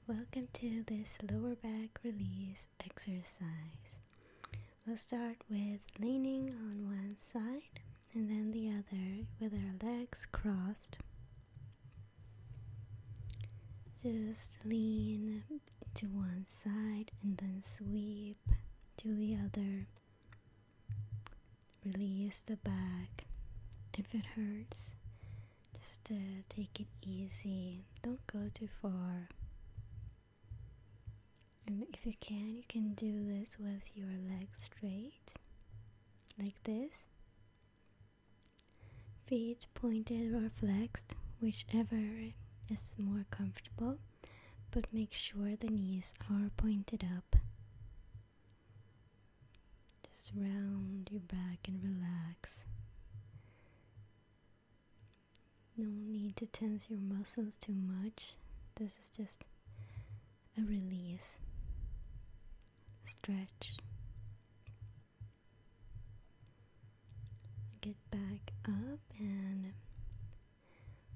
Welcome to this lower back release exercise. We'll start with leaning on one side and then the other with our legs crossed. Just lean to one side and then sweep to the other. Release the back. If it hurts, just take it easy. Don't go too far. And if you can do this with your legs straight, like this. Feet pointed or flexed, whichever is more comfortable, but make sure the knees are pointed up. Just round your back and relax. No need to tense your muscles too much. This is just a release. Stretch. Get back up and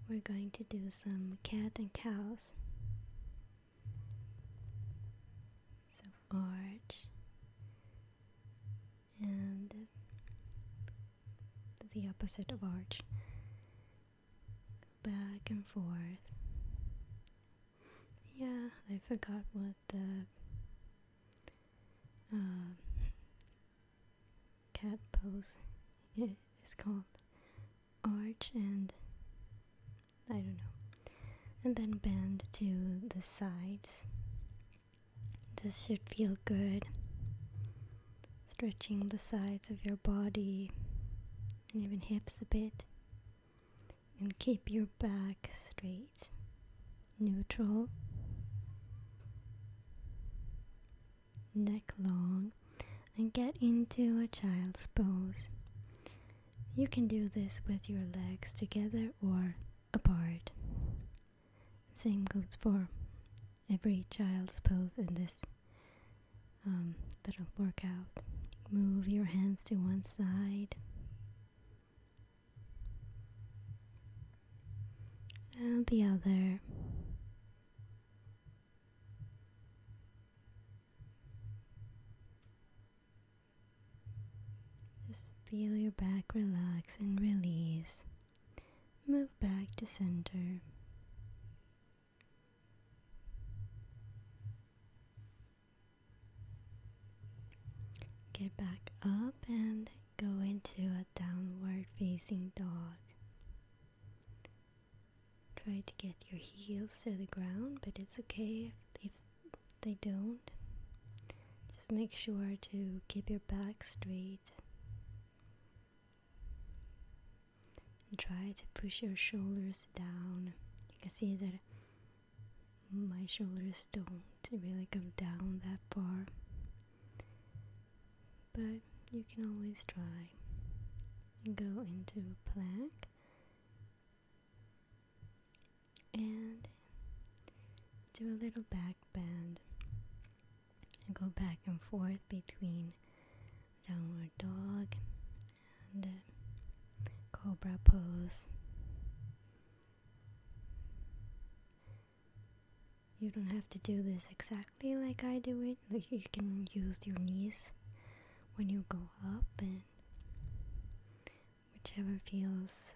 we're going to do some cat and cows. So arch and the opposite of arch. Back and forth. Yeah, I forgot what the cat pose is called. Arch and I don't know. And then bend to the sides. This should feel good. Stretching the sides of your body and even hips a bit. And keep your back straight, neutral, neck long, and get into a child's pose. You can do this with your legs together or apart. Same goes for every child's pose in this little workout. Move your hands to one side. And the other. Just feel your back relax and release. Move back to center. Get back up and go into a downward facing dog. Try to get your heels to the ground, but it's okay if they don't. Just make sure to keep your back straight. And try to push your shoulders down. You can see that my shoulders don't really come down that far. But you can always try. Go into a plank. And do a little back bend and go back and forth between downward dog and cobra pose. You don't have to do this exactly like I do it. Like you can use your knees when you go up, and whichever feels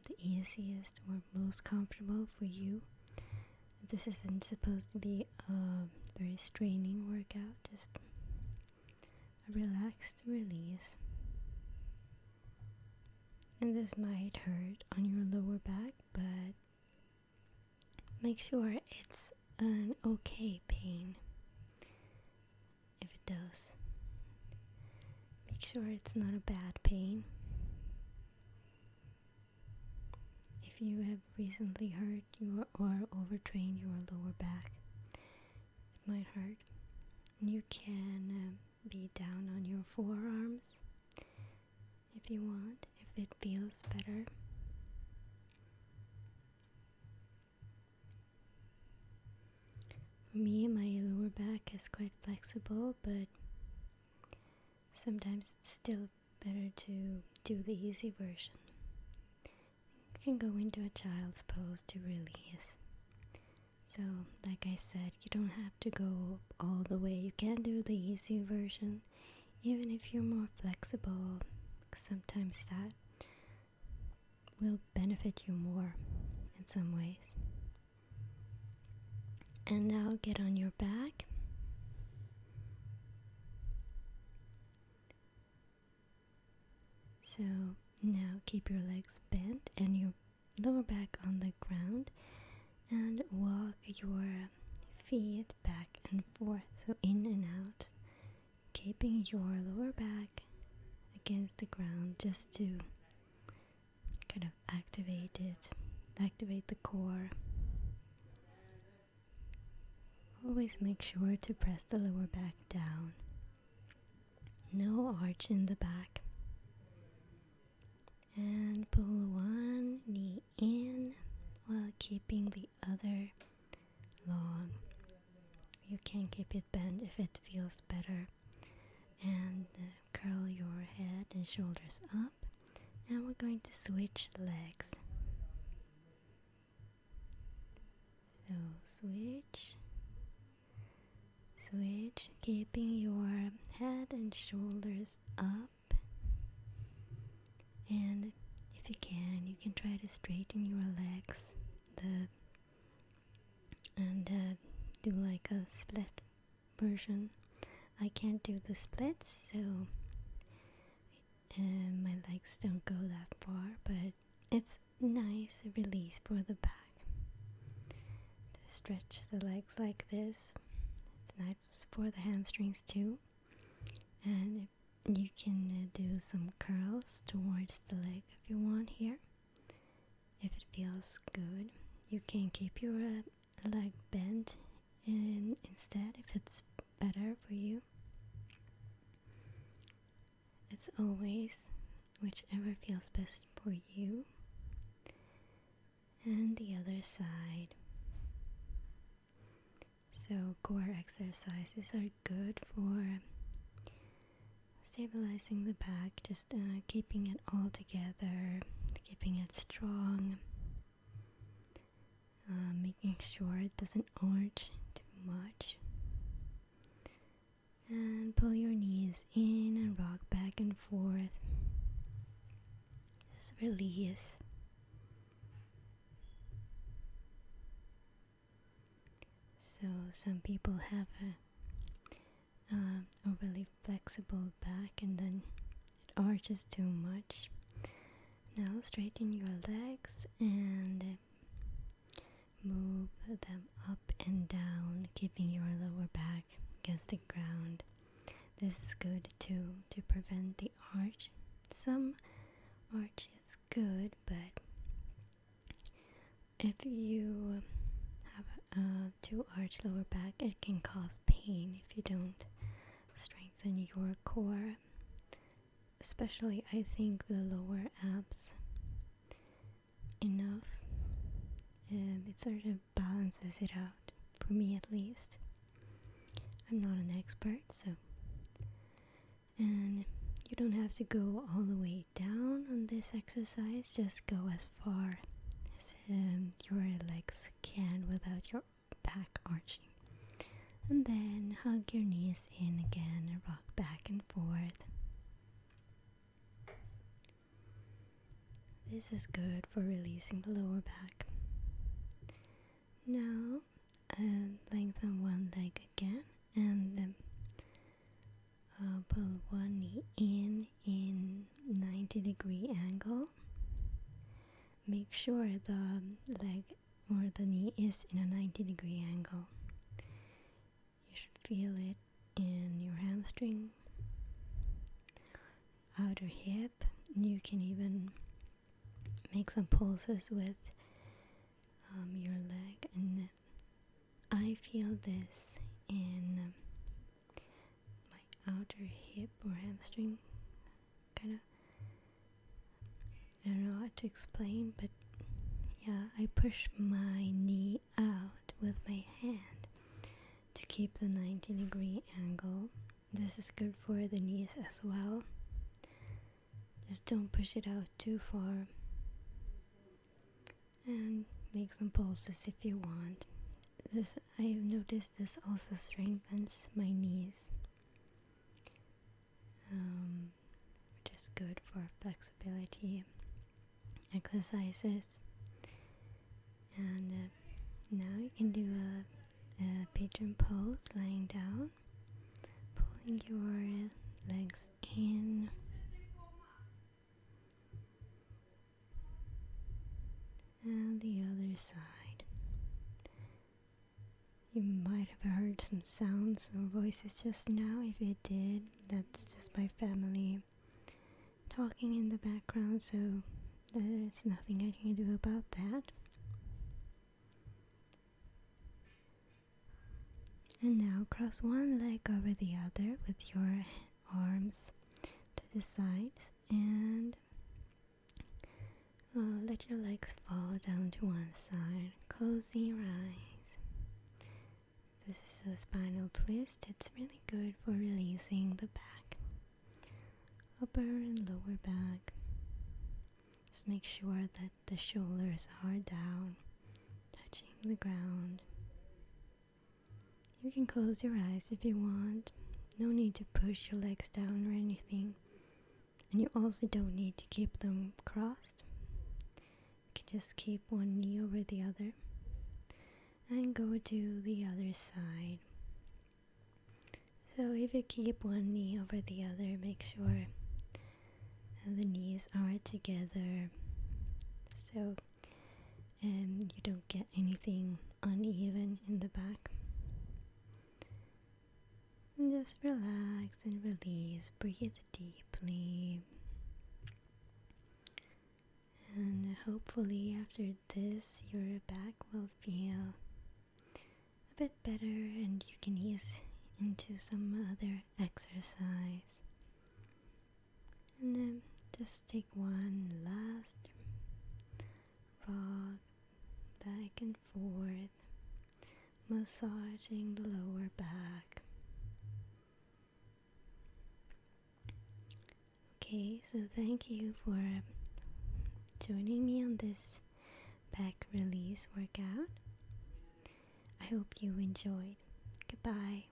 the easiest or most comfortable for you. This isn't supposed to be a very straining workout, just a relaxed release. And this might hurt on your lower back, but make sure it's an okay pain. If it does, make sure it's not a bad pain. If you have recently hurt your or overtrained your lower back, it might hurt. And you can be down on your forearms if you want, if it feels better. For me, my lower back is quite flexible, but sometimes it's still better to do the easy version. You can go into a child's pose to release. So, like I said, you don't have to go all the way. You can do the easy version, even if you're more flexible. Sometimes that will benefit you more in some ways. And now get on your back. So now keep your legs bent and your lower back on the ground, and walk your feet back and forth, so in and out, keeping your lower back against the ground just to kind of activate the core. Always make sure to press the lower back down. No arch in the back. And pull one knee in while keeping the other long. You can keep it bent if it feels better. And curl your head and shoulders up. And we're going to switch legs. So switch, keeping your head and shoulders up. And if you can try to straighten your legs and do like a split version. I can't do the splits, so my legs don't go that far, but it's nice release for the back to stretch the legs like this. It's nice for the hamstrings too, and you can do some curls towards the leg if you want here. If it feels good, you can keep your leg bent instead if it's better for you. It's always whichever feels best for you. And the other side. So core exercises are good for stabilizing the back, just keeping it all together, keeping it strong, making sure it doesn't arch too much. And pull your knees in and rock back and forth. Just release. So some people have a overly flexible back and then it arches too much. Now straighten your legs and move them up and down, keeping your lower back against the ground. This is good too, to prevent the arch. Some arch is good, but if you have a too arch lower back, it can cause pain if you don't strengthen your core. Especially, I think the lower abs enough. It sort of balances it out, for me at least. I'm not an expert, so. And you don't have to go all the way down on this exercise, just go as far as your legs can without your back arching. And then hug your knees in again and rock back and forth. This is good for releasing the lower back. Now, lengthen one leg again and pull one knee in 90-degree angle. Make sure the leg or the knee is in a 90-degree angle. You should feel it in your hamstring, outer hip. You can even make some pulses with your leg, and I feel this in my outer hip or hamstring, kind of. I don't know how to explain, but yeah, I push my knee out with my hand to keep the 90-degree angle. This is good for the knees as well. Just don't push it out too far. And make some pulses if you want. this I've noticed this also strengthens my knees, which is good for flexibility exercises. And now you can do a pigeon pose, lying down, pulling your legs in and the other side. You might have heard some sounds or voices just now. If you did, that's just my family talking in the background, so there's nothing I can do about that. And now cross one leg over the other with your arms to the sides, and let your legs fall down to one side, closing your eyes. This is a spinal twist. It's really good for releasing the back, upper and lower back. Just make sure that the shoulders are down, touching the ground. You can close your eyes if you want. No need to push your legs down or anything. And you also don't need to keep them crossed. You can just keep one knee over the other and go to the other side. So if you keep one knee over the other, make sure the knees are together, so you don't get anything uneven in the back. And just relax and release, breathe deeply. And hopefully after this your back will feel a bit better and you can ease into some other exercise. And then just take one last rock back and forth, massaging the lower back. Okay, so thank you for joining me on this back release workout. I hope you enjoyed. Goodbye.